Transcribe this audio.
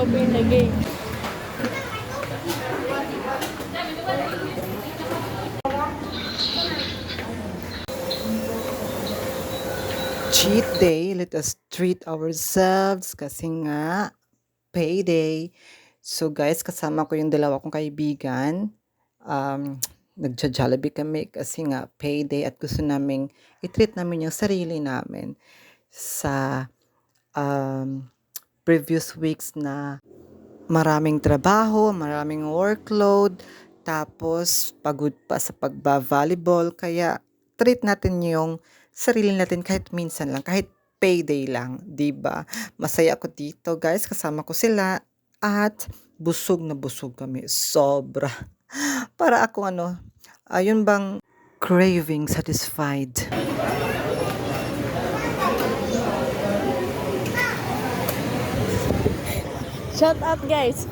open lagi. Cheat day, let us treat ourselves kasi nga payday. So guys, kasama ko yung dalawa kong kaibigan. Um, Nagja-Jollibee kami kasi nga payday at gusto naming i-treat namin yung sarili namin sa um, previous weeks na maraming trabaho, maraming workload, tapos pagod pa sa pagba-volleyball. Kaya treat natin yung sarili natin kahit minsan lang, kahit payday lang, 'di ba? Masaya ako dito, guys, kasama ko sila at busog na busog kami, sobra. Para ako ano, ayun bang craving satisfied. Shout out guys.